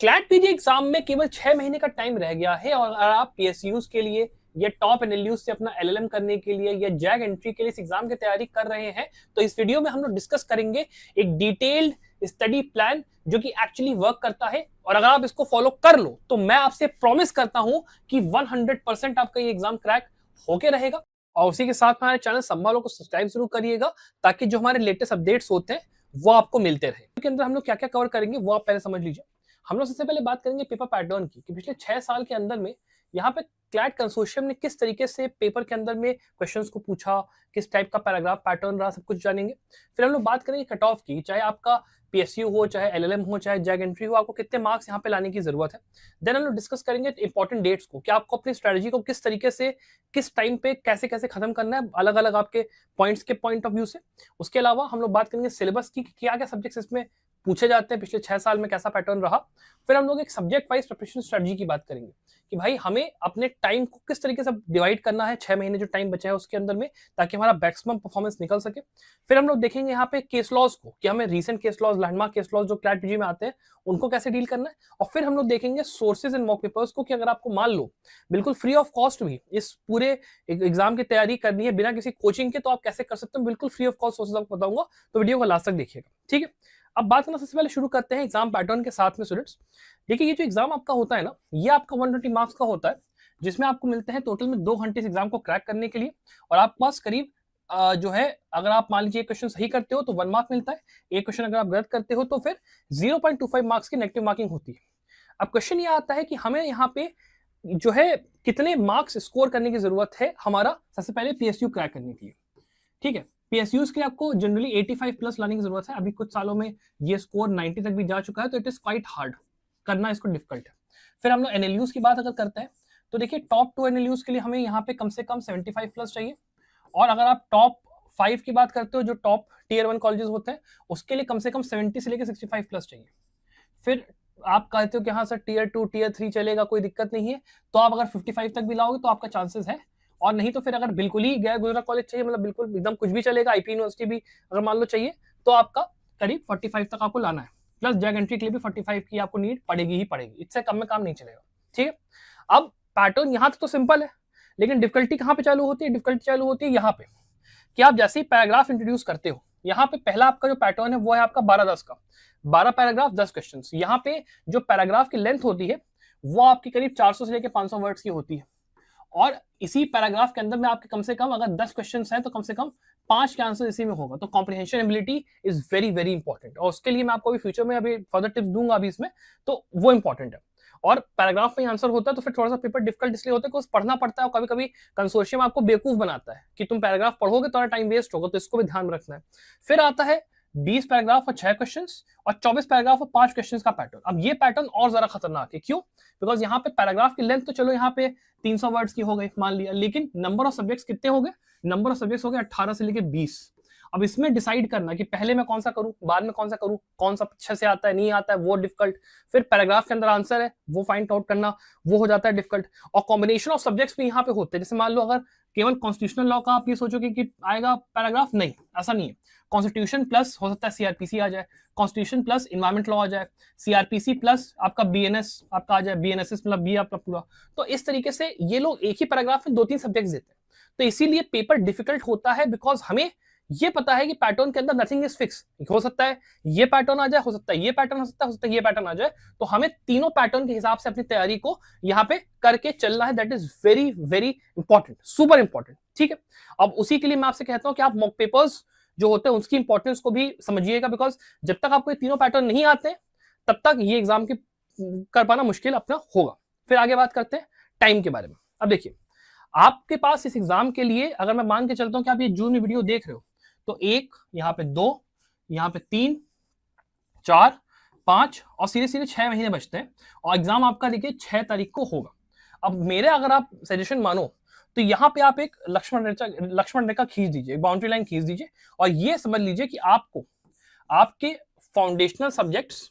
CLAT PG exam में केवल 6 महीने का टाइम रह गया है और अगर आप पीएसयूज के लिए या टॉप एनएलयूज से अपना एलएलएम करने के लिए या जैग एंट्री के लिए इस एग्जाम की तैयारी कर रहे हैं तो इस वीडियो में हम लोग डिस्कस करेंगे एक डिटेल्ड स्टडी प्लान जो कि एक्चुअली वर्क करता है और अगर आप इसको फॉलो कर लो तो मैं आपसे प्रॉमिस करता हूं कि 100% आपका ये एग्जाम क्रैक होके रहेगा। और उसी के साथ हमारे चैनल संभालो को सब्सक्राइब जरूर करिएगा ताकि जो हमारे लेटेस्ट अपडेट्स होते हैं वो आपको मिलते रहे। के अंदर हम लोग क्या क्या कवर करेंगे वो आप पहले समझ लीजिए। हम लोग सबसे पहले बात करेंगे पेपर पैटर्न की कि पिछले 6 साल के अंदर में यहाँ पे क्लैट कंसोर्शियम ने किस तरीके से पेपर के अंदर में क्वेश्चंस को पूछा, किस टाइप का पैराग्राफ पैटर्न रहा, सब कुछ जानेंगे। फिर हम लोग बात करेंगे कट ऑफ की, चाहे आपका पीएसयू हो, चाहे एलएलएम हो, चाहे जैग एंट्री हो, आपको कितने मार्क्स यहाँ पे लाने की जरूरत है। देन हम लोग डिस्कस करेंगे इंपॉर्टेंट डेट्स को कि आपको अपनी स्ट्रेटजी को किस तरीके से किस टाइम पे कैसे कैसे खत्म करना है अलग अलग आपके पॉइंट्स के पॉइंट ऑफ व्यू से। उसके अलावा हम लोग बात करेंगे सिलेबस की, क्या क्या सब्जेक्ट्स इसमें पूछे जाते हैं, पिछले 6 साल में कैसा पैटर्न रहा। फिर हम लोग एक सब्जेक्ट वाइज प्रिपरेशन स्ट्रेटजी की बात करेंगे कि भाई हमें अपने टाइम को किस तरीके से डिवाइड करना है 6 महीने जो टाइम बचा है उसके अंदर में, ताकि हमारा मैक्सिमम परफॉर्मेंस निकल सके। फिर हम लोग देखेंगे यहाँ पे केस लॉज को कि हमें recent case laws, landmark case laws जो क्लैट पीजी में आते हैं उनको कैसे डील करना है। और फिर हम लोग देखेंगे सोर्सेज एंड मॉक पेपर्स को कि अगर आपको मान लो बिल्कुल फ्री ऑफ कॉस्ट भी इस पूरे एग्जाम की तैयारी करनी है बिना किसी कोचिंग के, तो आप कैसे कर सकते हो, बिल्कुल फ्री ऑफ कॉस्ट सोर्सेज आपको बताऊंगा, तो वीडियो को लास्ट तक देखिएगा। ठीक है, अब बात करना सबसे पहले शुरू करते हैं एग्जाम पैटर्न के साथ में। स्टूडेंट्स देखिए, ये जो एग्जाम आपका होता है ना, ये आपका 120 मार्क्स का होता है, जिसमें आपको मिलते हैं टोटल में 2 घंटे इस एग्जाम को क्रैक करने के लिए। और आपके पास करीब जो है, अगर आप मान लीजिए क्वेश्चन सही करते हो तो 1 मार्क मिलता है, एक क्वेश्चन अगर आप गलत करते हो तो फिर 0.25 मार्क्स की नेगेटिव मार्किंग होती है। अब क्वेश्चन ये आता है कि हमें यहाँ पे जो है कितने मार्क्स स्कोर करने की जरूरत है हमारा सबसे पहले पीएसयू क्रैक करने के लिए। ठीक है, पीएसयूज के लिए आपको जनरली 85 प्लस लाने की जरूरत है। अभी कुछ सालों में ये स्कोर 90 तक भी जा चुका है, तो इट इज क्वाइट हार्ड करना, इसको डिफिकल्ट है। फिर हम लोग एनएलयूज की बात अगर करते हैं तो देखिए टॉप 2 एनएलयूज के लिए हमें यहाँ पे कम से कम 75 प्लस चाहिए। और अगर आप टॉप 5 की बात करते हो, जो टॉप टियर 1 कॉलेजेस होते हैं, उसके लिए कम से कम 70 से लेकर 65 प्लस चाहिए। फिर आप कहते हो कि हाँ सर टियर 2 टियर 3 चलेगा, कोई दिक्कत नहीं है, तो आप अगर 55 तक भी लाओगे तो आपका चांसेस है। और नहीं तो फिर अगर बिल्कुल ही गैर गुजरा कॉलेज चाहिए, मतलब बिल्कुल एकदम कुछ भी चलेगा, आईपी यूनिवर्सिटी भी अगर मान लो चाहिए, तो आपका करीब 45 तक आपको लाना है। प्लस जैग एंट्री के लिए भी 45 की आपको नीड पड़ेगी ही पड़ेगी, इससे कम में काम नहीं चलेगा। ठीक है, अब पैटर्न यहाँ तक तो सिंपल है, लेकिन डिफिकल्टी कहाँ पे चालू होती है? डिफिकल्टी चालू होती है यहाँ पे कि आप जैसे ही पैराग्राफ इंट्रोड्यूस करते हो, यहाँ पे पहला आपका जो पैटर्न है वो है आपका 12-10 का, 12 पैराग्राफ 10 क्वेश्चन। यहाँ पे जो पैराग्राफ की लेंथ होती है वो आपकी करीब 400 से लेकर 500 वर्ड्स की होती है। और इसी पैराग्राफ के अंदर में आपके कम से कम अगर 10 क्वेश्चंस हैं तो कम से कम 5 के आंसर इसी में होगा। तो comprehension ability is very very important, और उसके लिए मैं आपको अभी फ्यूचर में अभी फर्दर टिप्स दूंगा अभी इसमें, तो वो इंपॉर्टेंट है। और पैराग्राफ में आंसर होता है तो फिर थोड़ा सा पेपर डिफिकल्ट इसलिए होता है कि पढ़ना पड़ता है, और कभी कभी कंसोर्शियम आपको बेवकूफ बनाता है कि तुम पैराग्राफ पढ़ोगे तो टाइम वेस्ट होगा, तो इसको भी ध्यान रखना है। फिर आता है 20 पैराग्राफ और 6 क्वेश्चंस और 24 पैराग्राफ और 5 क्वेश्चंस का पैटर्न। अब ये पैटर्न और ज्यादा खतरनाक है, क्यों? बिकॉज यहाँ पे पैराग्राफ की लेंथ तो चलो यहाँ पे 300 वर्ड्स की हो गई मान लिया, लेकिन नंबर ऑफ सब्जेक्ट्स कितने हो गए? नंबर ऑफ सब्जेक्ट्स हो गए 18 से लेकर 20। अब इसमें डिसाइड करना कि पहले मैं कौन सा करूं, बाद में कौन सा करूं, कौन सा अच्छे से आता है नहीं आता है, वो डिफिकल्ट। फिर पैराग्राफ के अंदर आंसर है वो फाइंड आउट करना, वो हो जाता है डिफिकल्ट। और कॉम्बिनेशन ऑफ सब्जेक्ट्स भी यहाँ पे होते हैं, जैसे मान लो अगर केवल कॉन्स्टिट्यूशनल लॉ का आप ये सोचोगे कि आएगा पैराग्राफ, नहीं, ऐसा नहीं है। कॉन्स्टिट्यूशन प्लस हो सकता है सीआरपीसी आ जाए, कॉन्स्टिट्यूशन प्लस इन्वायरमेंट लॉ आ जाए, सीआरपीसी प्लस आपका बीएनएस आपका आ जाए, बीएनएसएस मतलब बी आपका पूरा। तो इस तरीके से ये लोग एक ही पैराग्राफ में 2-3 सब्जेक्ट्स देते हैं, तो इसीलिए पेपर डिफिकल्ट होता है, बिकॉज हमें ये पता है कि पैटर्न के अंदर नथिंग इज फिक्स, हो सकता है ये पैटर्न आ जाए, हो सकता है ये पैटर्न, हो सकता है ये पैटर्न आ जाए। तो हमें तीनों पैटर्न के हिसाब से अपनी तैयारी को यहाँ पे करके चलना है, that is very very important, super important. ठीक है, अब उसी के लिए मैं आपसे कहता हूं कि आप मॉक पेपर्स जो होते हैं उसकी इंपॉर्टेंस को भी समझिएगा, बिकॉज जब तक आपको ये तीनों पैटर्न नहीं आते तब तक ये एग्जाम की कर पाना मुश्किल अपना होगा। फिर आगे बात करते हैं टाइम के बारे में। अब देखिए, आपके पास इस एग्जाम के लिए अगर मैं मान के चलता हूं कि आप ये जून में वीडियो देख रहे हो, तो 1, यहाँ पे 2, यहाँ पे 3, 4, 5 और सीधे सीधे 6 महीने बचते हैं, और एग्जाम आपका देखिए 6 तारीख को होगा। अब मेरे अगर आप सजेशन मानो तो यहाँ पे आप एक लक्ष्मण रेखा खींच दीजिए, बाउंड्री लाइन खींच दीजिए, और ये समझ लीजिए कि आपको आपके फाउंडेशनल सब्जेक्ट्स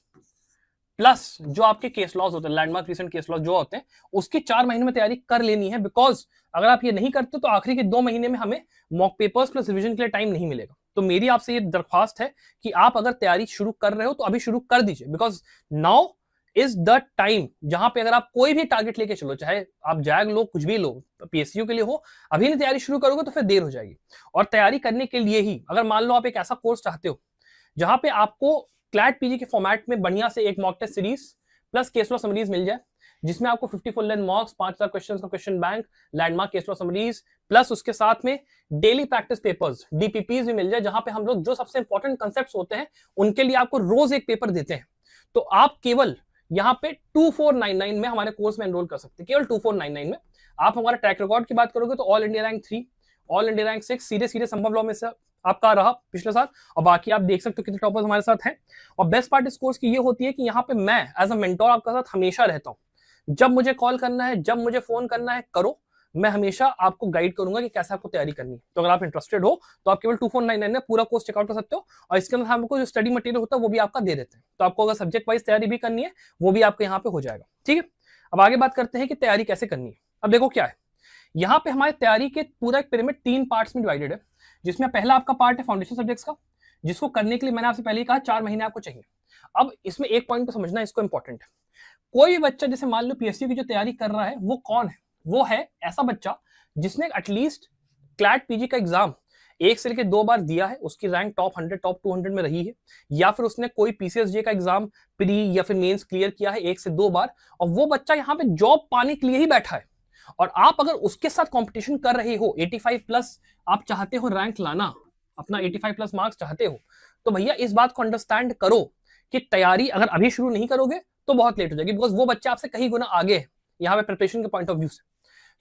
प्लस जो आपके केस लॉज होते हैं, लैंडमार्क रीसेंट केस लॉज जो होते हैं, उसकी 4 महीने में तैयारी कर लेनी है। बिकॉज अगर आप ये नहीं करते तो आखिरी के 2 महीने में हमें मॉक पेपर्स प्लस रिवीजन के लिए टाइम नहीं मिलेगा। तो मेरी आपसे ये दरख्वास्त है कि आप अगर तैयारी शुरू कर रहे हो तो अभी शुरू कर दीजिए, because now is the time जहां पे अगर आप कोई भी टारगेट लेके चलो, चाहे आप जैग लो, कुछ भी लो, पीएसयू के लिए हो, अभी नहीं तैयारी शुरू करोगे तो फिर देर हो जाएगी। और तैयारी करने के लिए ही अगर मान लो आप एक ऐसा कोर्स चाहते हो जहां पे आपको क्लैट पीजी के फॉर्मेट में बढ़िया से एक mock test series plus case law summaries मिल जाए, जिसमें आपको 50 फुल लेंथ मॉक्स, 5000 क्वेश्चंस का question bank, landmark case law summaries, plus उसके साथ में डेली प्रैक्टिस पेपर्स डीपीपीज भी मिल जाए, जहां पे हम लोग जो सबसे इंपॉर्टेंट कंसेप्ट्स होते हैं उनके लिए आपको रोज एक पेपर देते हैं। तो आप केवल यहाँ पे 2499 में हमारे कोर्स में एनरोल कर सकते हैं, केवल 2499 में। आप हमारा ट्रैक रिकॉर्ड की बात करोगे तो all India rank 3, all India rank 6, सीधे सीधे संभव लॉ में से आपका रहा पिछले साल, और बाकी आप देख सकते हो कितने टॉपर्स हमारे साथ हैं। और बेस्ट पार्ट इस कोर्स की ये होती है कि यहाँ पे मैं एज अ मेंटोर आपके साथ हमेशा रहता हूँ। जब मुझे कॉल करना है, जब मुझे फोन करना है, करो, मैं हमेशा आपको गाइड करूंगा कि कैसे आपको तैयारी करनी है। तो अगर आप इंटरेस्टेड हो तो आप केवल 2499 में पूरा कोर्स चेकआउट कर सकते हो, और इसके अंदर हमको जो स्टडी मटेरियल होता है वो भी आपका दे देते हैं। तो आपको अगर सब्जेक्ट वाइज तैयारी भी करनी है वो भी आपके यहाँ पे हो जाएगा। ठीक है, अब आगे बात करते हैं कि तैयारी कैसे करनी है। अब देखो क्या है, यहाँ पे हमारे तैयारी के पूरा एक पिरामिड 3 पार्ट्स में डिवाइडेड है, जिसमें पहला आपका पार्ट है फाउंडेशन सब्जेक्ट्स का, जिसको करने के लिए मैंने आपसे पहले ही कहा 4 महीने आपको चाहिए। अब इसमें एक पॉइंट को समझना, इसको इंपॉर्टेंट है। कोई भी बच्चा जैसे मान लो पीएससी की जो तैयारी कर रहा है वो कौन है, वो है ऐसा बच्चा जिसने एटलीस्ट क्लैट पीजी का एग्जाम 1 से लेकर 2 बार दिया है, उसकी रैंक टॉप 100 टॉप 200 में रही है, या फिर उसने कोई पीसीएसजे का एग्जाम प्री या फिर मेंस क्लियर किया है 1 से 2 बार, और वो बच्चा यहाँ पे जॉब पाने के लिए ही बैठा है। और आप अगर उसके साथ कंपटीशन कर रहे हो, 85 प्लस आप चाहते हो रैंक लाना, अपना 85 प्लस मार्क्स चाहते हो, तो भैया इस बात को अंडरस्टैंड करो कि तैयारी अगर अभी शुरू नहीं करोगे तो बहुत लेट हो जाएगी, बिकॉज वो बच्चा आपसे कहीं गुना आगे है यहाँ पे प्रिपरेशन के पॉइंट ऑफ व्यू से।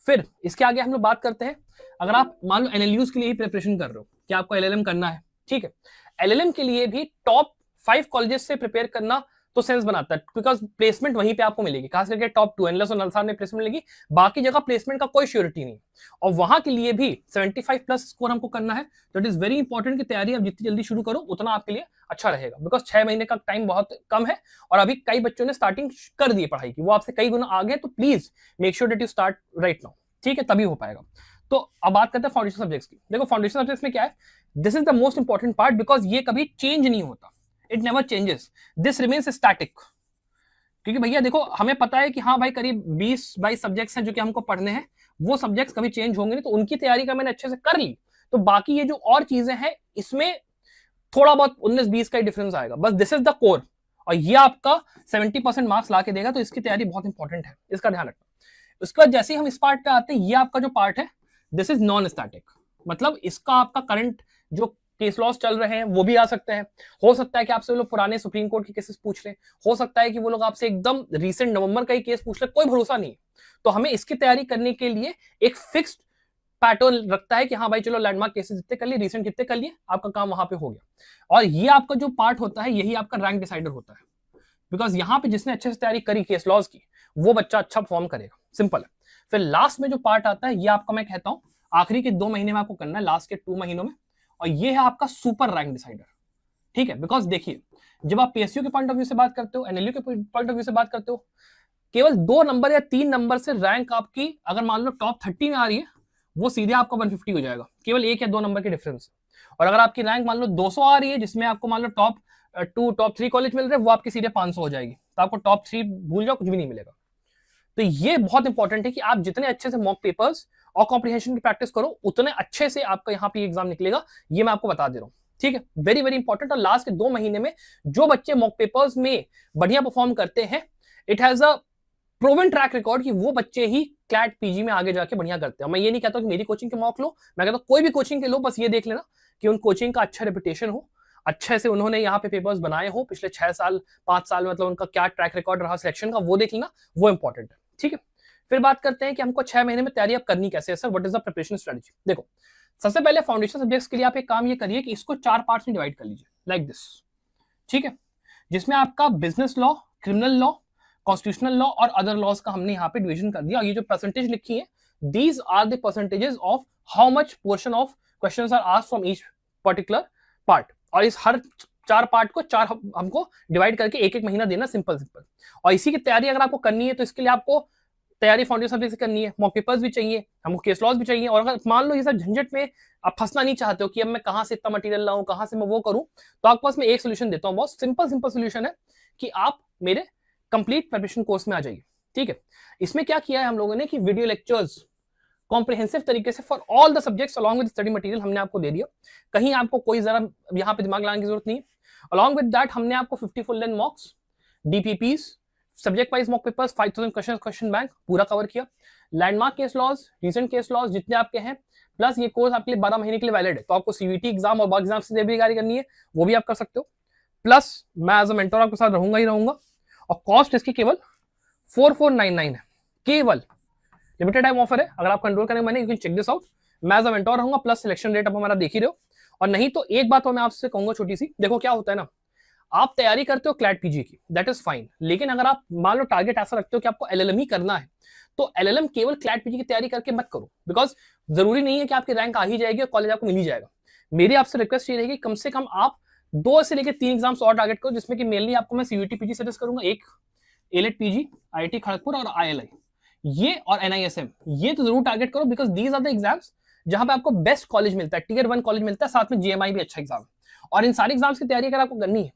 फिर इसके आगे हम लोग बात करते हैं, अगर आप मान लो एनएलयूज के लिए ही प्रिपरेशन कर रहे हो कि आपको एलएलएम करना है, ठीक है, एलएलएम के लिए भी टॉप 5 कॉलेजेस से प्रिपेयर करना तो सेंस बनाता है, बिकॉज प्लेसमेंट वहीं पे आपको मिलेगी, खास करके टॉप 2 एनएलएस और नलसार में प्लेसमेंट मिलेगी, बाकी जगह प्लेसमेंट का कोई श्योरिटी नहीं। और वहां के लिए भी 75 प्लस स्कोर हमको करना है। तो इट इज वेरी इंपॉर्टेंट कि तैयारी आप जितनी जल्दी शुरू करो उतना आपके लिए अच्छा रहेगा, बिकॉज 6 महीने का टाइम बहुत कम है, और अभी कई बच्चों ने स्टार्टिंग कर दी पढ़ाई की, वो आपसे कई गुना आगे, तो please make sure that you start right now, ठीक है, तभी हो पाएगा। तो अब बात करते हैं फाउंडेशन सब्जेक्ट्स की। देखो फाउंडेशन सब्जेक्ट्स में क्या है, this is the most important part, because ये कभी चेंज नहीं होता, it never changes, this remains static. क्योंकि भैया देखो हमें पता है कि हाँ भाई करीब 20-22 सब्जेक्ट्स हैं जो कि हमको पढ़ने हैं, वो सब्जेक्ट्स कभी चेंज होंगे नहीं, तो उनकी तैयारी का मैंने अच्छे से कर ली, तो बाकी ये जो और चीजें हैं इसमें थोड़ा बहुत 19-20 का ही डिफरेंस आएगा, बस दिस इज द कोर, और ये आपका 70% मार्क्स ला के देगा, तो इसकी तैयारी बहुत इंपॉर्टेंट है, इसका ध्यान रखना। उसके बाद जैसे ही हम इस पार्ट पे आते हैं, ये आपका जो पार्ट है दिस इज नॉन स्टैटिक, मतलब इसका आपका करंट जो केस लॉस चल रहे हैं वो भी आ सकते हैं, हो सकता है कि आपसे वो लोग पुराने सुप्रीम कोर्ट के केसेस पूछ लें, हो सकता है कि वो लोग आपसे एकदम रिसेंट नवंबर का ही केस पूछ ले, कोई भरोसा नहीं। तो हमें इसकी तैयारी करने के लिए एक फिक्स्ड पैटर्न रखता है कि हाँ भाई चलो लैंडमार्क केसेस जितने कर लिए, रिसेंट कितने कर लिए, आपका काम वहां पे हो गया। और ये आपका जो पार्ट होता है यही आपका रैंक डिसाइडर होता है, बिकॉज यहाँ पे जिसने अच्छे से तैयारी करी केस लॉस की वो बच्चा अच्छा परफॉर्म करेगा, सिंपल है। फिर लास्ट में जो पार्ट आता है ये आपका, मैं कहता हूं आखिरी के 2 महीने में आपको करना है, लास्ट के 2 महीनों में, और ये है आपका सुपर रैंक डिसाइडर, ठीक है। बिकॉज देखिए जब आप पीएसयू के पॉइंट ऑफ व्यू से बात करते हो, एनएलयू के पॉइंट ऑफ व्यू से बात करते हो, केवल 2 नंबर या 3 नंबर से रैंक आपकी अगर मान लो टॉप 30 में आ रही है, वो सीधे आपका 150 हो जाएगा, केवल 1 या 2 नंबर के डिफरेंस। और अगर आपकी रैंक मान लो 200 आ रही है, जिसमें आपको मान लो टॉप 2 टॉप 3 कॉलेज मिल रहे हैं, वो आपकी सीधे 500 हो जाएगी, तो आपको टॉप 3 भूल जाओ, कुछ भी नहीं मिलेगा। तो ये बहुत इंपॉर्टेंट है कि आप जितने अच्छे से मॉक पेपर्स और कॉम्प्रिहेंशन की प्रैक्टिस करो, उतने अच्छे से आपका यहाँ पे एग्जाम निकलेगा, ये मैं आपको बता दे रहा हूँ, ठीक है, वेरी वेरी इंपॉर्टेंट। और लास्ट के 2 महीने में जो बच्चे मॉक पेपर्स में बढ़िया परफॉर्म करते हैं, it has a proven track record कि वो बच्चे ही क्लैट पीजी में आगे जाके बढ़िया करते हैं। मैं ये नहीं कहता कि मेरी कोचिंग के मॉक लो, मैं कहता हूँ कोई भी कोचिंग के लो, बस ये देख लेना कि उन कोचिंग का अच्छा रेपुटेशन हो, अच्छे से उन्होंने यहाँ पे पेपर्स बनाए हो पिछले 6 साल 5 साल, मतलब उनका क्या ट्रैक रिकॉर्ड रहा सिलेक्शन का, वो देख लेना, वो इंपॉर्टेंट है, ठीक है। फिर बात करते हैं कि हमको 6 महीने में तैयारी अब करनी कैसे है sir, what is the preparation strategy. देखो सबसे पहले फाउंडेशन सब्जेक्ट्स के लिए आप एक काम ये करिए कि इसको 4 पार्ट्स में डिवाइड कर लीजिए, लाइक दिस, ठीक है, जिसमें आपका business law, criminal law, constitutional law और अदर लॉज का हमने यहाँ पे डिवीजन कर दिया। और ये जो परसेंटेज लिखी है, these are the percentages of how much portion of questions are asked from each particular part, और इस हर 4 पार्ट को 4 हमको डिवाइड करके एक एक महीना देना, सिंपल सिंपल। और इसी की तैयारी अगर आपको करनी है तो इसके लिए आपको तैयारी फाउंडेशन सब्जेक्ट से करनी है, मॉक पेपर्स भी चाहिए, हमको केस लॉज भी चाहिए। और अगर मान लो ये सब झंझट में आप फंसना नहीं चाहते हो कि अब मैं कहां से इतना मटेरियल लाऊं, कहां से मैं वो करूं, तो आपके पास मैं एक सोल्यूशन देता हूं, बहुत सिंपल सिंपल सोल्यूशन है कि आप मेरे कंप्लीट प्रिपरेशन कोर्स में आ जाइए। ठीक है, इसमें क्या किया है हम लोगों ने कि वीडियो लेक्चर्स कॉम्प्रिहेंसिव तरीके से for all the subjects along with study material हमने आपको दे दिया। कहीं आपको कोई जरा यहाँ पे दिमाग लगाने की जरूरत नहीं है। अलॉन्ग विद दैट हमने आपको 50 full length mocks, DPPs, subject wise mock papers, 5000 question bank पूरा कवर किया। Landmark case laws, recent case laws जितने आपके हैं, प्लस ये कोर्स आपके लिए 12 महीने के लिए वैलिड है, तो आपको सीवीटी एग्जाम और बाकी एग्जाम से भी तैयारी करनी है वो भी आप कर सकते हो। प्लस मैं एज अ मेंटर आपके साथ रहूंगा ही रहूंगा। और कॉस्ट इसकी केवल 4499 है, केवल लिमिटेड टाइम ऑफर है। अगर आप कंट्रोल करेंगे मैंने, you can check this out. मैं एज अ मेंटर रहूंगा, प्लस सिलेक्शन रेट आप हमारा देख ही रहे हो। और नहीं तो एक बात मैं आपसे कहूंगा छोटी सी, देखो क्या होता है ना, आप तैयारी करते हो क्लैट पीजी की, दैट इज फाइन, लेकिन अगर आप मान लो टारगेट ऐसा रखते हो कि आपको एलएलएम ही करना है, तो एलएलएम केवल क्लैट पीजी की तैयारी करके मत करो, बिकॉज जरूरी नहीं है कि आपकी रैंक आ ही जाएगी और कॉलेज आपको मिल ही जाएगा। मेरी आपसे रिक्वेस्ट ये रहेगी, कम से कम आप 2 से लेकर 3 एग्जाम्स और टारगेट करो, जिसमें कि मेनली आपको मैं सीयूटी पीजी सजेस्ट करूंगा, एक एलेट पीजी, आईआईटी खड़गपुर और आईएलआई, ये और एनआईएसएम, ये तो जरूर टारगेट करो, because these are the exams जहां पे आपको बेस्ट कॉलेज मिलता है, टियर 1 कॉलेज मिलता है, साथ में जीएमआई भी अच्छा एग्जाम। और इन सारे एग्जाम्स की तैयारी अगर आपको करनी है,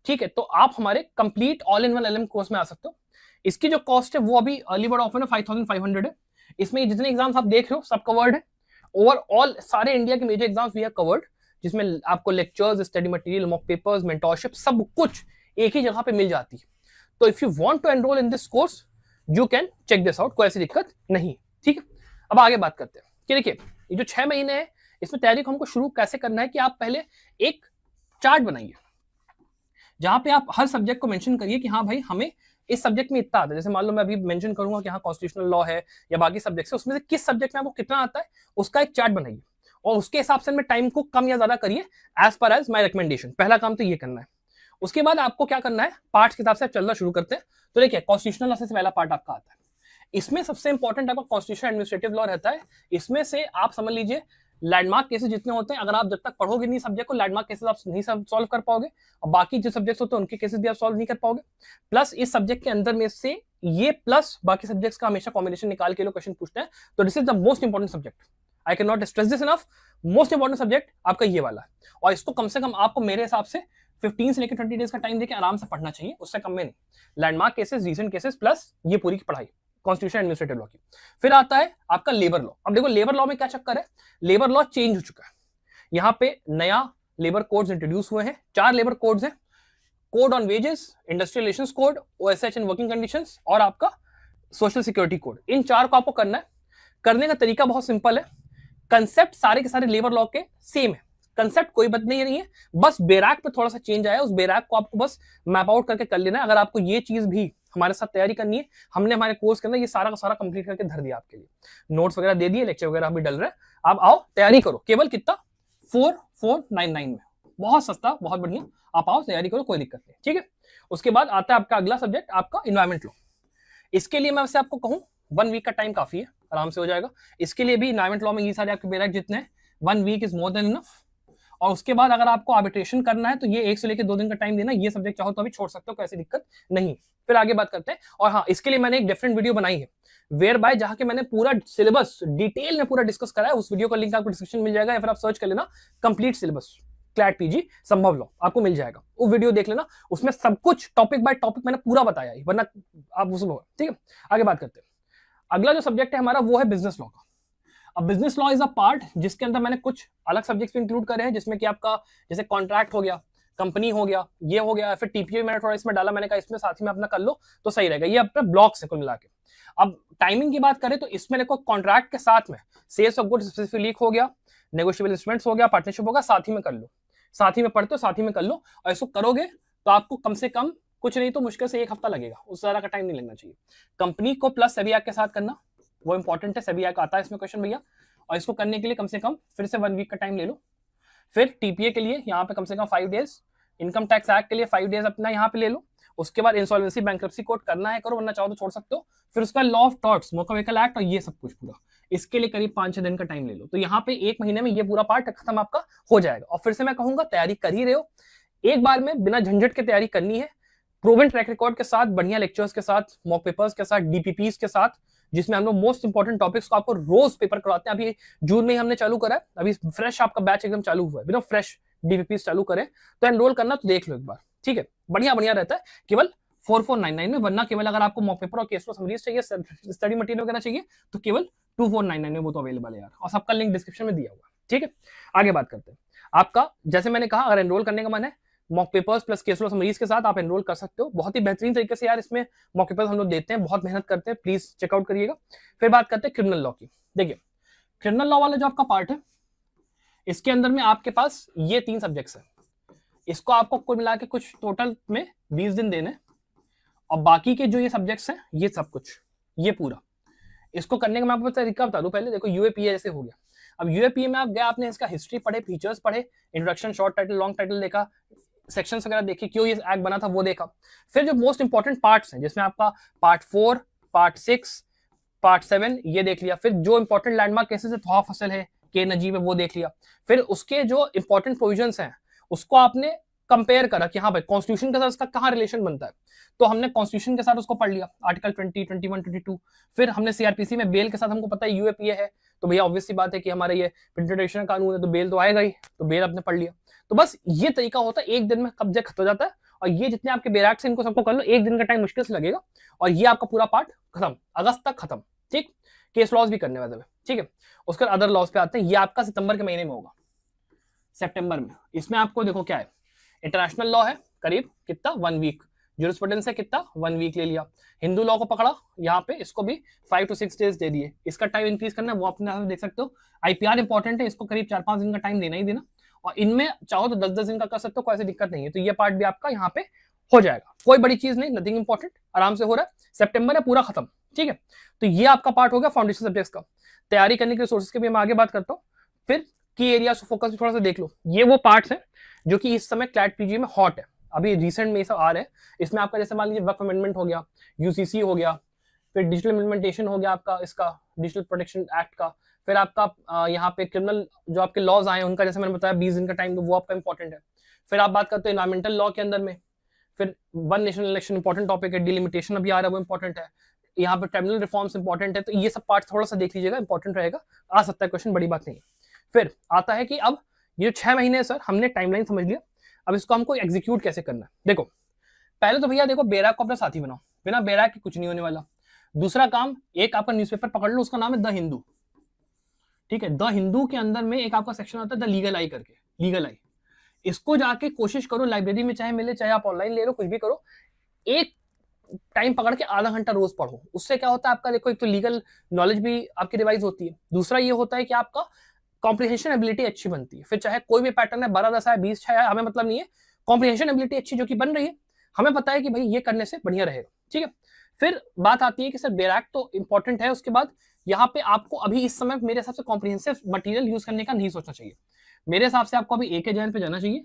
ठीक है, तो आप हमारे complete all in one LM course में आ सकते हो। इसकी जो कॉस्ट है वो अभी अर्ली बर्ड ऑफर है 5500 है। इसमें जितने एग्जाम्स आप देख रहे हो सब कवर्ड है, ओवरऑल सारे इंडिया के major exams we are covered, जिसमें आपको lectures, study material, mock papers, mentorship सब कुछ एक ही जगह पे मिल जाती है। तो if you want to enroll in this course you can check this out, कोई ऐसी दिक्कत नहीं। ठीक है, अब आगे बात करते हैं कि देखिए ये जो 6 महीने है इसमें तैयारी को हमको शुरू कैसे करना है कि आप पहले एक चार्ट बनाइए जहां पे आप हर सब्जेक्ट को मेंशन करिए कि हाँ भाई हमें इस सब्जेक्ट में इतना आता है। जैसे मान लो मैं अभी मेंशन करूंगा कि हाँ कॉन्स्टिट्यूशनल लॉ है या बाकी सब्जेक्ट है, उसमें से किस सब्जेक्ट में आपको कितना आता है उसका एक चार्ट बनाइए और उसके हिसाब से टाइम को कम या ज्यादा करिए as per as my recommendation. पहला काम तो ये करना है। उसके बाद आपको क्या करना है, पार्ट्स के हिसाब से आप चलना शुरू करते हैं। तो देखिए कॉन्स्टिट्यूशनल लॉ से पहला पार्ट आपका आता है, इसमें सबसे इंपॉर्टेंट आपका कॉन्स्टिट्यूशन एडमिनिस्ट्रेटिव लॉ रहता है। इसमें से आप समझ लीजिए लैंडमार्क केसेस जितने होते हैं, अगर आप जब तक पढ़ोगे नहीं सब्जेक्ट को, लैंडमार्क केसेस आप नहीं सॉल्व कर पाओगे और बाकी जो सब्जेक्ट्स होते हैं उनके केसेस भी आप सॉल्व नहीं कर पाओगे। प्लस इस सब्जेक्ट के अंदर में से ये प्लस बाकी सब्जेक्ट्स का हमेशा कॉम्बिनेशन निकाल के लोग क्वेश्चन पूछते हैं। तो this is the most important subject, I can not stress this enough, most important subject आपका ये वाला है। और इसको कम से कम आपको मेरे हिसाब से 15 से लेकर 20 डेज का टाइम देके आराम से पढ़ना चाहिए, उससे कम में नहीं। Landmark cases, recent cases plus ये पूरी की पढ़ाई कॉन्स्टिट्यूशन एडमिनिस्ट्रेटिव लॉ की। फिर आता है आपका लेबर लॉ। अब देखो लेबर लॉ में क्या चक्कर है, लेबर लॉ चेंज हो चुका है, यहाँ पे नया लेबर कोड्स इंट्रोड्यूस हुए हैं। 4 लेबर कोड्स हैं, code on wages, industrial relations code, OSH and working conditions और आपका सोशल सिक्योरिटी कोड। इन 4 को आपको करना है। करने का तरीका बहुत सिंपल है, कंसेप्ट सारे के सारे लेबर लॉ के सेम है, कंसेप्ट कोई बदल नहीं है, बस बेराक पे थोड़ा सा चेंज आया, उस बेराक को आपको बस मैप आउट करके कर लेना है। अगर आपको ये चीज भी हमारे साथ तैयारी करनी है, हमने हमारे कोर्स के अंदर ये सारा का सारा कंप्लीट करके धर दिया आपके लिए, नोट्स वगैरह दे दिए, लेक्चर वगैरह भी डल रहा है। आप आओ तैयारी करो, केवल कितना 4499 में, बहुत सस्ता, बहुत बढ़िया। आप आओ तैयारी करो, कोई दिक्कत नहीं। ठीक है, उसके बाद आता है आपका अगला सब्जेक्ट आपका इन्वायरमेंट लॉ। इसके लिए मैं वैसे आपको कहूँ 1 वीक का टाइम काफी है, आराम से हो जाएगा। इसके लिए भी इन्वायरमेंट लॉ में ये सारे आपके बेराक जितने हैं 1 week is more than enough. और उसके बाद अगर आपको आर्बिट्रेशन करना है तो ये 1 से लेकर 2 दिन का टाइम देना, ये सब्जेक्ट चाहो तो अभी छोड़ सकते हो, कोई ऐसी दिक्कत नहीं। फिर आगे बात करते हैं। और हाँ, इसके लिए मैंने एक डिफरेंट वीडियो बनाई है वेयर बाय, जहां के मैंने पूरा सिलेबस डिटेल में पूरा डिस्कस करा है। उस वीडियो का लिंक आपको डिस्क्रिप्शन मिल जाएगा या फिर आप सर्च कर लेना कंप्लीट सिलेबस क्लैट पीजी संभव लॉ, आपको मिल जाएगा। वो वीडियो देख लेना, उसमें सब कुछ टॉपिक बाय टॉपिक मैंने पूरा बताया है, वरना आप उसमें। ठीक है, आगे बात करते हैं। अगला जो सब्जेक्ट है हमारा वो है बिजनेस लॉ का। अब business law is a part जिसके अंदर मैंने कुछ अलग सब्जेक्ट्स भी इंक्लूड करे हैं, जिसमें कि आपका जैसे कॉन्ट्रैक्ट हो गया, कंपनी हो गया, ये हो गया, फिर टीपीओ मैंने थोड़ा इसमें डाला, मैंने कहा इसमें साथ ही में अपना कर लो तो सही रहेगा। ये अपने ब्लॉक्स है कुल मिला के। अब टाइमिंग की बात करें तो इसमें देखो कॉन्ट्रैक्ट के साथ में सेल्स ऑफ गुड्स स्पेसिफिक हो गया, नेगोशिएबल इंस्ट्रूमेंट्स हो गया, पार्टनरशिप होगा, साथ ही में कर लो, साथ ही में पढ़ते हो साथ ही में कर लो। और इसको करोगे तो आपको कम से कम कुछ नहीं तो मुश्किल से 1 हफ्ता लगेगा, उससे ज्यादा का टाइम नहीं लगना चाहिए। कंपनी को प्लस सेबी एक्ट के साथ करना वो इंपॉर्टेंट है, सेबी एक्ट आता है इसमें क्वेश्चन भैया, और इसको करने के लिए कम से कम फिर से 1 वीक का टाइम ले लो। फिर टीपीए के लिए यहाँ पे कम से कम 5 डेज, इनकम टैक्स एक्ट के लिए 5 डेज अपना यहाँ पे ले लो। उसके बाद इंसॉल्वेंसी बैंक्रप्सी कोड करना है करो, वरना चाहो तो छोड़ सकते हो। फिर उसका law of torts, motor vehicle act और ये सब कुछ पूरा, इसके लिए करीब 5-6 दिन का टाइम ले लो। तो यहाँ पे 1 महीने में ये पूरा पार्ट खत्म आपका हो जाएगा। और फिर से मैं कहूंगा तैयारी कर ही रहे हो, एक बार में बिना झंझट के तैयारी करनी है, प्रूवन ट्रैक रिकॉर्ड के साथ, बढ़िया लेक्चर्स के साथ, मॉक पेपर्स के साथ, डीपीपीस के साथ, जिसमें हम लोग मोस्ट इंपॉर्टेंट टॉपिक्स को आपको रोज पेपर करवाते हैं। अभी जून में हमने चालू करा है, अभी फ्रेश आपका बैच एकदम चालू हुआ है, बिना फ्रेश डीपीपीस चालू करें तो एनरोल करना तो देख लो एक बार। ठीक है, बढ़िया बढ़िया रहता है, केवल 4499 में, वरना केवल अगर आपको मॉक पेपर और केस लॉ समरीज चाहिए, स्टडी मटेरियल वगैरह चाहिए तो केवल 2499 में वो तो अवेलेबल है यार, और सबका लिंक डिस्क्रिप्शन में दिया हुआ है। ठीक है, आगे बात करते हैं। आपका जैसे मैंने कहा, अगर एनरोल करने का मन है mock papers plus case law summaries के साथ, आप एनरोल कर सकते हो। बहुत ही बेहतरीन तरीके से यार इसमें मॉक पेपर्स हम लोग देते हैं, बहुत मेहनत करते हैं, प्लीज चेकआउट करिएगा। फिर बात करते हैं क्रिमिनल लॉ की। देखिए क्रिमिनल लॉ वाला जो आपका पार्ट है, इसके अंदर में आपके पास ये 3 सब्जेक्ट्स हैं। इसको आपको कुल मिला के कुछ टोटल में 20 दिन देने, और बाकी के जो ये सब्जेक्ट्स हैं ये सब कुछ, ये पूरा इसको करने का मैं आपको तरीका बता दूं। पहले देखो यूएपीए जैसे हो गया। अब यूएपीए में आप गए, आपने इसका हिस्ट्री पढ़े, फीचर्स पढ़े, introduction, short title, long title देखा, सेक्शंस वगैरह देखे, क्यों ये एक्ट बना था वो देखा। फिर जो मोस्ट इंपॉर्टेंट पार्ट्स हैं, जिसमें आपका पार्ट 4, पार्ट 6, पार्ट 7 ये देख लिया। फिर जो इंपॉर्टेंट लैंडमार्क केसेस है, तोहा फसल है, के नजीब है, वो देख लिया। फिर उसके जो इंपॉर्टेंट प्रोविजंस हैं उसको आपने कंपेयर करा कि हाँ भाई कॉन्स्टिट्यूशन के साथ इसका कहाँ रिलेशन बनता है, तो हमने कॉन्स्टिट्यूशन के साथ उसको पढ़ लिया, आर्टिकल 20, 21, 22। फिर हमने सीआरपीसी में बेल के साथ, हमको पता है यूएपीए है, तो भैया ऑब्वियस सी बात है कि हमारे ये इंटरनेशनल कानून है तो बेल तो आएगा ही, तो बेल आपने पढ़ लिया। तो बस ये तरीका होता है, एक दिन में कब्जे खत्म हो जाता है। और ये जितने आपके बैराक्स हैं इनको सबको कर लो, एक दिन का टाइम मुश्किल से लगेगा, और ये आपका पूरा पार्ट खत्म, अगस्त तक खत्म। ठीक, केस लॉस भी करने वाले, ठीक है। उसके बाद अदर लॉस पे आते हैं। ये आपका सितंबर के महीने में होगा, सितंबर में। इसमें आपको देखो क्या है, इंटरनेशनल लॉ है करीब कितना 1 वीक, ज्यूरिस्प्रूडेंस है कितना 1 वीक ले लिया, हिंदू लॉ को पकड़ा यहाँ पे, इसको भी 5 to 6 डेज दे दिए। इसका टाइम इंक्रीज करना है वो अपने आप देख सकते हो। आईपीआर इंपॉर्टेंट है, इसको करीब 4-5 दिन का टाइम देना ही देना, और इनमें चाहो तो 10-10 दिन का कर सकते हो, कोई ऐसी दिक्कत नहीं है। तो ये पार्ट भी आपका यहाँ पे हो जाएगा, कोई बड़ी चीज नहीं, नथिंग इंपॉर्टेंट, आराम से हो रहा है। सितंबर है पूरा खत्म, ठीक है। तो ये आपका पार्ट हो गया फाउंडेशन सब्जेक्ट्स का। तैयारी करने के रिसोर्सेज के भी मैं आगे बात करता हूँ। फिर की एरिया फोकस भी थोड़ा सा देख लो। ये वो पार्ट्स हैं जो कि इस समय क्लैट पीजी में हॉट है, अभी रिसेंट में ये सब आ रहे हैं। इसमें आपका जैसे मान लीजिए वक्फ अमेंडमेंट हो गया, यूसीसी हो गया, फिर डिजिटल इम्प्लीमेंटेशन हो गया आपका इसका डिजिटल प्रोटेक्शन एक्ट का, फिर आपका यहाँ पे क्रिमिनल जो आपके लॉज आए उनका, जैसे मैंने बताया 20 दिन का टाइम, तो वो आपका इंपॉर्टेंट है। फिर आप बात करते हैं एनवायरमेंटल लॉ के अंदर में, फिर one national election important topic है, डिलिमिटेशन अभी आ रहा है वो इंपॉर्टेंट है, यहाँ पे ट्रिब्यूनल रिफॉर्म्स इंपॉर्टेंट है। तो ये सब पार्ट थोड़ा सा देख लीजिएगा, इंपॉर्टेंट रहेगा, आ सकता है क्वेश्चन, बड़ी बात नहीं है। फिर आता है कि अब ये 6 महीने है सर, हमने टाइमलाइन समझ लिया, अब इसको हमको एग्जीक्यूट कैसे करना है। देखो पहले तो भैया देखो बैराक को अपना साथी बनाओ, बिना बैराक के कुछ नहीं होने वाला। दूसरा काम, एक आपका न्यूज़पेपर पकड़ लो, उसका नाम है द हिंदू, ठीक है। द हिंदू के अंदर में एक आपका सेक्शन आता है द लीगल आई करके, लीगल आई। इसको जाके कोशिश करो लाइब्रेरी में, चाहे मिले चाहे आप ऑनलाइन ले लो, कुछ भी करो, एक टाइम पकड़ के आधा घंटा रोज पढ़ो। उससे क्या होता है आपका, देखो एक तो लीगल नॉलेज भी आपकी रिवाइज होती है, दूसरा ये होता है कि आपका कॉम्प्रिहेंशन एबिलिटी अच्छी बनती है। फिर चाहे कोई भी पैटर्न है 12-10 है 20 है, हमें मतलब नहीं है, कॉम्प्रिहेंशन एबिलिटी अच्छी जो कि बन रही है, हमें पता है कि भाई ये करने से बढ़िया रहेगा, ठीक है। फिर बात आती है कि सर बैराक तो इंपॉर्टेंट है, उसके बाद यहाँ पे आपको अभी इस समय मेरे हिसाब से कॉम्प्रिहेंसिव मटेरियल यूज करने का नहीं सोचना चाहिए। मेरे हिसाब से आपको अभी एके जैन पे जाना चाहिए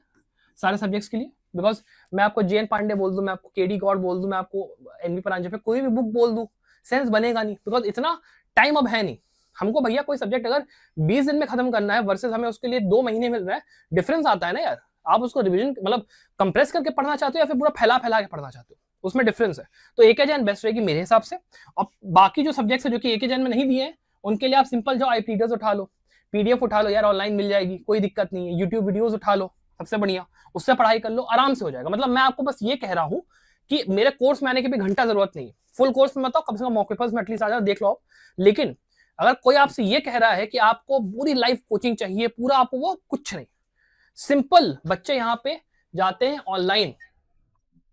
सारे सब्जेक्ट्स के लिए, बिकॉज मैं आपको जेएन पांडे बोल दूं, मैं आपको केडी गौड़ बोल दूं, मैं आपको एनवी परांजपे पे कोई भी बुक बोल दूं, सेंस बनेगा नहीं, बिकॉज इतना टाइम अब है नहीं हमको। भैया कोई सब्जेक्ट अगर 20 दिन में खत्म करना है वर्सेस हमें उसके लिए 2 महीने मिल रहा है, डिफरेंस आता है ना यार। आप उसको रिविजन मतलब कंप्रेस करके पढ़ना चाहते हो या फिर पूरा फैला फैला के पढ़ना चाहते हो, उसमें डिफरेंस है। तो एके जैन बेस्ट रहेगी मेरे हिसाब से। और बाकी जो सब्जेक्ट्स है जो कि एके जैन में नहीं दिए हैं, उनके लिए आप सिंपल जो आईपी रीडर्स उठा लो, पीडीएफ उठा लो यार, ऑनलाइन मिल जाएगी, कोई दिक्कत नहीं है। यूट्यूब वीडियोस उठा लो, सबसे बढ़िया, उससे पढ़ाई कर लो, आराम से हो जाएगा। मतलब मैं आपको बस ये कह रहा हूँ कि मेरे कोर्स में आने की भी घंटा जरूरत नहीं है, फुल कोर्स में बताओ कम से कम मॉक पेपर्स में एटलीस्ट आ जाओ, देख लो आप। लेकिन अगर कोई आपसे ये कह रहा है कि आपको पूरी लाइफ कोचिंग चाहिए, पूरा आपको, वो कुछ नहीं, सिंपल बच्चे यहाँ पे जाते हैं ऑनलाइन,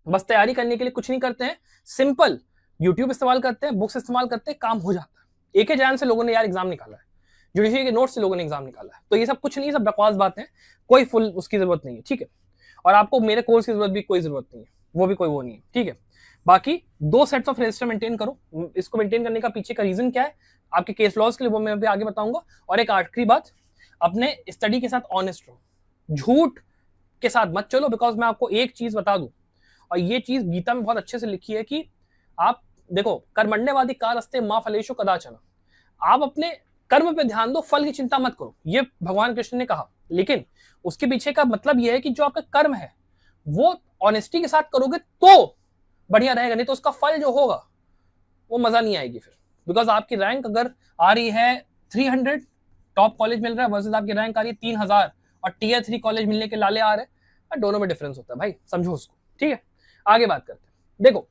बस तैयारी करने के लिए कुछ नहीं करते हैं, सिंपल यूट्यूब इस्तेमाल करते हैं, बुक्स इस्तेमाल करते हैं, काम हो जाता है। एके जैन से लोगों ने यार एग्जाम निकाला है, जुडिशरी के नोट से लोगों ने एग्जाम निकाला है, तो ये सब कुछ नहीं, सब बकवास बात है, कोई फुल उसकी जरूरत नहीं है, ठीक है। और आपको मेरे कोर्स की जरूरत भी कोई जरूरत नहीं है, वो भी कोई वो नहीं है, ठीक है। बाकी 2 सेट्स ऑफ रजिस्टर मेंटेन करो। इसको मेंटेन करने का पीछे का रीजन क्या है, आपके केस लॉस के लिए वो मैं भी आगे बताऊंगा। और एक आखिरी बात, अपने स्टडी के साथ ऑनेस्ट रहो, झूठ के साथ मत चलो, बिकॉज मैं आपको एक चीज बता दूं, और ये चीज गीता में बहुत अच्छे से लिखी है कि आप देखो, कर्मण्यवादी कारस्ते मां फलेषु कदाचन, आप अपने कर्म पे ध्यान दो, फल की चिंता मत करो, ये भगवान कृष्ण ने कहा। लेकिन उसके पीछे का मतलब यह है कि जो आपका कर्म है वो ऑनेस्टी के साथ करोगे तो बढ़िया रहेगा, नहीं तो उसका फल जो होगा वो मजा नहीं आएगी फिर। बिकॉज आपकी रैंक अगर आ रही है 300, टॉप कॉलेज मिल रहा है, वर्सेस आपकी रैंक आ रही है 3000 और टियर 3 कॉलेज मिलने के लाले आ रहे हैं, दोनों में डिफरेंस होता है भाई, समझो उसको, ठीक है। आगे बात करते हैं। देखो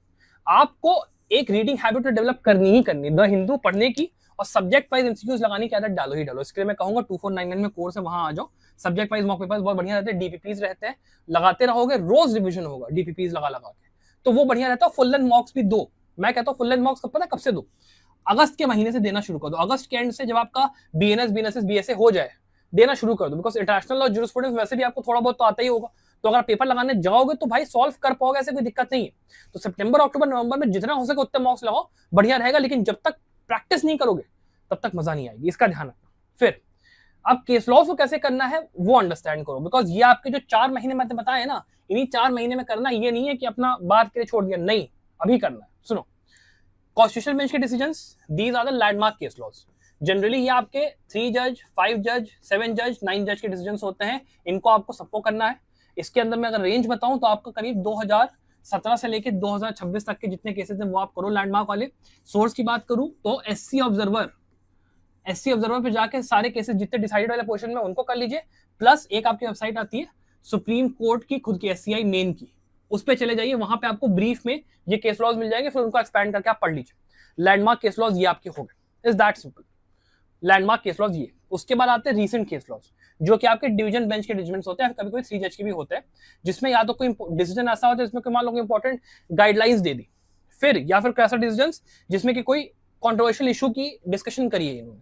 आपको एक रीडिंग हैबिट डेवलप करनी ही करनी, द हिंदू पढ़ने की और सब्जेक्ट वाइज एमसीक्यूज लगाने की आदत डालो ही डालो। इसके लिए मैं कहूंगा 2499 में कोर्स है, वहां आ जाओ। सब्जेक्ट वाइज मॉक पेपर्स बहुत बढ़िया रहते हैं, डीपीपीज रहते हैं, लगाते रहोगे, रोज रिविजन होगा डीपीपीज लगा लगा के, तो वो बढ़िया रहता है। फुल लेंथ मॉक्स भी दो, मैं कहता हूँ फुल लेंथ मॉक्स कब पता है कब से दो, अगस्त के महीने से देना शुरू कर दो। अगस्त के एंड से जब आपका बीएनएस बीएनएसएस बीएसए हो जाए देना शुरू कर दो, बिकॉज इंटरनेशनल और ज्यूरिस्प्रूडेंस वैसे भी आपको थोड़ा बहुत तो आता ही होगा, तो अगर पेपर लगाने जाओगे तो भाई सॉल्व कर पाओगे, ऐसे कोई दिक्कत नहीं है। तो सितंबर अक्टूबर नवंबर में जितना हो सके उतने मॉक्स लगाओ, बढ़िया रहेगा, लेकिन जब तक प्रैक्टिस नहीं करोगे तब तक मजा नहीं आएगी, इसका ध्यान रखना। फिर अब केस लॉ को कैसे करना है वो अंडरस्टैंड करो, बिकॉज ये आपके जो 4 महीने मैंने बताए ना, इन्हीं 4 महीने में करना, ये नहीं है कि अपना बात के लिए छोड़ दिया, नहीं, अभी करना है। सुनो, कॉन्स्टिट्यूशनल बेंच के decisions, these are the landmark case laws. Generally ये आपके 3 जज, 5 जज, 7 जज, 9 जज के डिसीजंस होते हैं, इनको आपको सबको करना है। इसके अंदर मैं अगर रेंज बताऊं तो आपका करीब 2017 से लेकर 2026 तक के जितने केसेस हैं वो आप करो लैंडमार्क वाले। सोर्स की बात करूं तो एससी ऑब्जर्वर पे जाके सारे केसेस जितने डिसाइडेड वाले पोर्शन में उनको कर लीजिए, प्लस एक आपकी वेबसाइट आती है सुप्रीम कोर्ट की खुद की एससीआई मेन की, उस पे चले जाइए, वहां पे आपको ब्रीफ में ये केस लॉज मिल जाएंगे, फिर उनको एक्सपैंड करके आप पढ़ लीजिए। लैंडमार्क केस लॉज ये आपके हो गए, is that simple. Landmark case laws ये, उसके बाद आते हैं रीसेंट केस लॉज, जो कि आपके डिवीजन बेंच के जजमेंट्स होते हैं, कभी कभी 3 जज के भी होते हैं, जिसमें या तो कोई डिसीजन ऐसा होता है जिसमें कोई मान लो इंपॉर्टेंट गाइडलाइंस दे दी, फिर या फिर कैसा डिसीजन जिसमें कि कोई कॉन्ट्रोवर्शियल इशू की डिस्कशन करी है इन्होंने,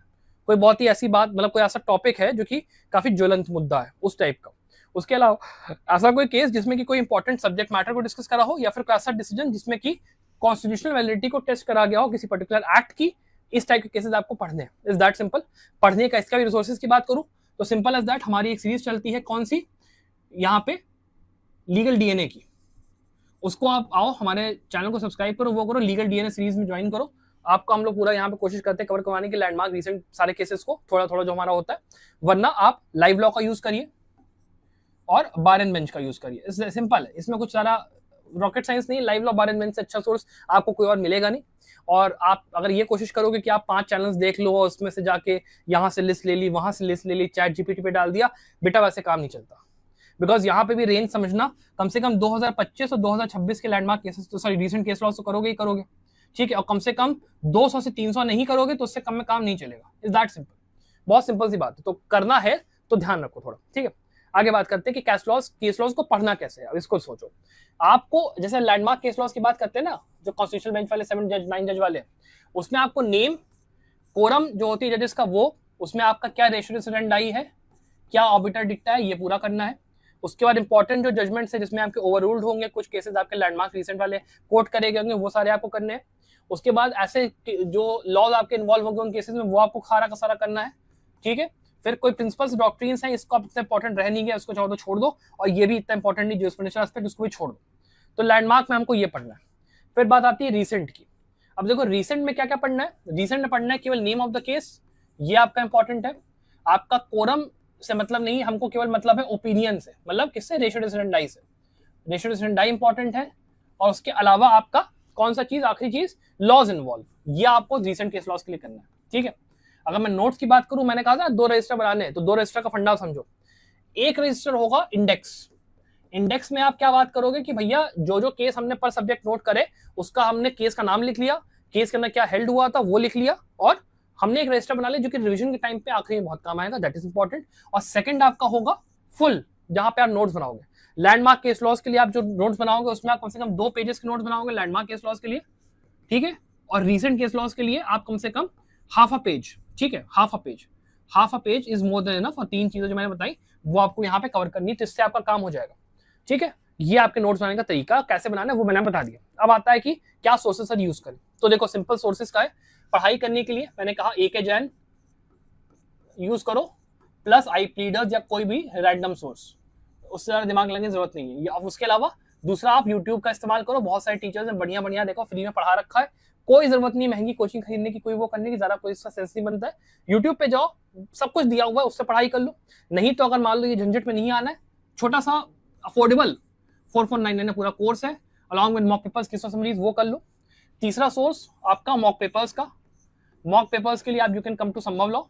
कोई बहुत ही ऐसी बात, मतलब कोई ऐसा टॉपिक है जो कि काफी ज्वलंत मुद्दा है उस टाइप का। उसके अलावा ऐसा कोई केस जिसमें कि कोई इंपॉर्टेंट सब्जेक्ट मैटर को डिस्कस करा हो, या फिर कोई ऐसा डिसीजन जिसमें कि कॉन्स्टिट्यूशनल वैलिडिटी को टेस्ट करा गया हो किसी पर्टिकुलर एक्ट की, इस टाइप के केसेस आपको पढ़ने हैं। Is that simple. पढ़ने का इसका भी रिसोर्सेज की बात करूं तो सिंपल एज दैट, हमारी एक सीरीज चलती है, कौन सी, यहाँ पे लीगल डीएनए की, उसको आप आओ हमारे चैनल को सब्सक्राइब करो, वो करो, लीगल डीएनए सीरीज में ज्वाइन करो। आपको हम लोग पूरा यहाँ पे कोशिश करते हैं कवर करवाने की लैंडमार्क रिसेंट सारे केसेस को, थोड़ा थोड़ा जो हमारा होता है, वरना आप लाइव लॉ का यूज करिए और बार एंड बेंच का यूज करिए, सिंपल है, इसमें कुछ सारा रॉकेट साइंस नहीं। Live law bar and bench से अच्छा सोर्स आपको कोई और मिलेगा नहीं। और आप अगर ये कोशिश करोगे कि आप 5 चैनल्स देख लो और उसमें से जाके यहाँ से लिस्ट ले ली, वहां से लिस्ट ले ली, चैट जीपीटी पे डाल दिया, बेटा वैसे काम नहीं चलता। बिकॉज यहाँ पे भी रेंज समझना, कम से कम 2025 और 2026 के लैंडमार्क केसेस, तो सॉरी रीसेंट केस लॉ तो करोगे ही करोगे, ठीक है, और कम से कम 200 से 300 नहीं करोगे तो उससे कम में काम नहीं चलेगा। इज दैट सिंपल, बहुत सिंपल सी बात है। तो करना है तो ध्यान रखो थोड़ा, ठीक है। आगे बात करते हैं कि केस लॉज को पढ़ना कैसे है। अब इसको सोचो, आपको जैसे लैंडमार्क केस लॉज की बात करते हैं ना, जो कॉन्स्टिट्यूशनल बेंच वाले 7 जज 9 जज वाले, उसमें आपको नेम, कोरम जो होती है जजेस का वो, उसमें आपका क्या रेशियो डिसीडेंड आई है, क्या ऑर्बिटर दिखता है, ये पूरा करना है। उसके बाद इंपॉर्टेंट जो जजमेंट्स है जिसमें आपके ओवररूल्ड होंगे, कुछ केसेस आपके लैंडमार्क रिसेंट वाले कोर्ट करे गए होंगे, वो सारे आपको करने हैं। उसके बाद ऐसे जो लॉज आपके इन्वॉल्व होंगे उन केसेस में, वो आपको सारा का सारा करना है, ठीक है। फिर कोई प्रिंसिपल्स डॉक्ट्रिन्स हैं, इसको आप इतना इंपॉर्टेंट रह नहीं गया, उसको चाहो तो छोड़ दो, और ये भी इतना इंपॉर्टेंट नहीं ज्यूरिस्प्रूडेंशियल एस्पेक्ट, उसको भी छोड़ दो। तो लैंडमार्क में हमको ये पढ़ना है। फिर बात आती है रिसेंट की। अब देखो रिसेंट में क्या क्या पढ़ना है। रिसेंट में पढ़ना है केवल नेम ऑफ द केस, ये आपका इंपॉर्टेंट है। आपका कोरम से मतलब नहीं, हमको केवल मतलब है ओपिनियन से, मतलब किससे, रेशियो डिसीडेंडाई से। रेशियो डिसीडेंडाई इंपॉर्टेंट है। और उसके अलावा आपका कौन सा चीज, आखिरी चीज, लॉज इन्वॉल्व, ये आपको रिसेंट केस लॉज के लिए करना है, ठीक है। अगर मैं नोट्स की बात करूं, मैंने कहा था 2 रजिस्टर बनाने हैं, तो 2 रजिस्टर का फंडा समझो। एक रजिस्टर होगा इंडेक्स। इंडेक्स में आप क्या बात करोगे कि भैया जो जो केस हमने पर सब्जेक्ट नोट करे, उसका हमने केस का नाम लिख लिया, केस के अंदर क्या हेल्ड हुआ था वो लिख लिया, और हमने एक रजिस्टर बना लिया जो कि रिवीजन के टाइम पे आखिरी में बहुत काम आएगा, दैट इज इंपॉर्टेंट। और सेकंड आपका होगा फुल, जहां पे आप नोट्स बनाओगे। लैंडमार्क केस लॉज के लिए आप जो नोट्स बनाओगे उसमें आप कम से कम 2 पेजेस के नोट्स बनाओगे लैंडमार्क केस लॉज के लिए, ठीक है। और रीसेंट केस लॉज के लिए आप कम से कम हाफ अ पेज, ठीक है, half a page is more than enough. और 3 चीजें जो मैंने बताई वो आपको यहाँ पे कवर करनी है, तो इससे आपका काम हो जाएगा, ठीक है। ये आपके नोट्स बनाने का तरीका, कैसे बनाना है वो मैंने बता दिया। अब आता है कि क्या सोर्सेस सर यूज करें। तो देखो सिंपल सोर्सेस का है, पढ़ाई करने के लिए मैंने कहा AK जैन यूज करो, प्लस आई प्लीडर्स या कोई भी रैंडम सोर्स, उससे ज्यादा दिमाग लगने की जरूरत नहीं है। अब उसके अलावा दूसरा आप यूट्यूब का इस्तेमाल करो, बहुत सारे टीचर्स हैं बढ़िया बढ़िया, देखो फ्री में पढ़ा रखा है, कोई जरूरत नहीं महंगी कोचिंग खरीदने की, कोई वो करने की, ज्यादा कोई इसका सेंस नहीं बनता है। यूट्यूब पे जाओ, सब कुछ दिया हुआ है, उससे पढ़ाई कर लो। नहीं तो अगर मान लो ये झंझट में नहीं आना है, छोटा सा अफोर्डेबल 4499 में पूरा कोर्स है, अलॉन्ग विद मॉक पेपर्स, किस समरीज, वो कर लो। तीसरा सोर्स आपका मॉक पेपर्स का। मॉक पेपर्स के लिए आप you can come to Sambhav law,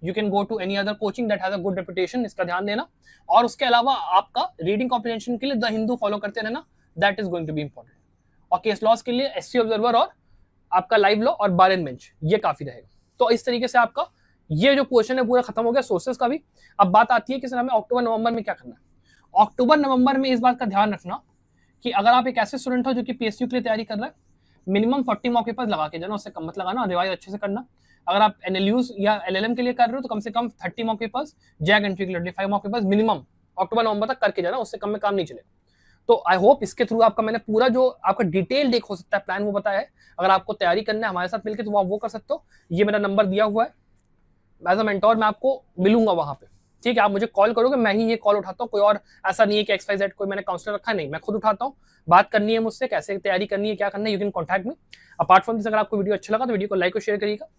you can go to any other coaching that has a good reputation, इसका ध्यान देना। और उसके अलावा आपका रीडिंग कॉम्प्रिहेंशन के लिए द हिंदू फॉलो करते रहना, that is going to be important. और केस लॉस के लिए एससी ऑब्जर्वर और आपका लाइव लॉ और बार एंड बेंच, ये काफी रहेगा। तो इस तरीके से आपका ये जो क्वेश्चन है पूरा खत्म हो गया सोर्सेस का भी। अब बात आती है कि सर हमें अक्टूबर नवंबर में क्या करना है। अक्टूबर नवंबर में इस बात का ध्यान रखना कि अगर आप एक ऐसे स्टूडेंट हो जो कि पीएसयू के लिए तैयारी कर रहा है, मिनिमम 40 मॉक पेपर्स लगा के जाना, उससे कम मत लगाना, रिवाइज अच्छे से करना। अगर आप एनएलयूज या एलएलएम के लिए कर रहे हो तो कम से कम 30 मॉक पेपर्स, जैक एंट्री के लिए 25 मॉक पेपर्स मिनिमम अक्टूबर नवंबर तक करके जाना, उससे कम में काम नहीं चलेगा। तो आई होप इसके थ्रू आपका मैंने पूरा जो आपका डिटेल देख हो सकता है प्लान वो बताया है। अगर आपको तैयारी करना है हमारे साथ मिलकर तो आप वो कर सकते हो। ये मेरा नंबर दिया हुआ है, एज अ मेंटोर मैं आपको मिलूंगा वहां पे, ठीक है। आप मुझे कॉल करोगे, मैं ही ये कॉल उठाता हूँ, कोई और ऐसा नहीं है कि XYZ कोई मैंने काउंसलर रखा, नहीं, मैं खुद उठाता हूँ। बात करनी है मुझसे, कैसे तैयारी करनी है, क्या करना है, you can contact me. Apart from this, अगर आपको वीडियो अच्छा लगा तो वीडियो को लाइक और शेयर करिएगा।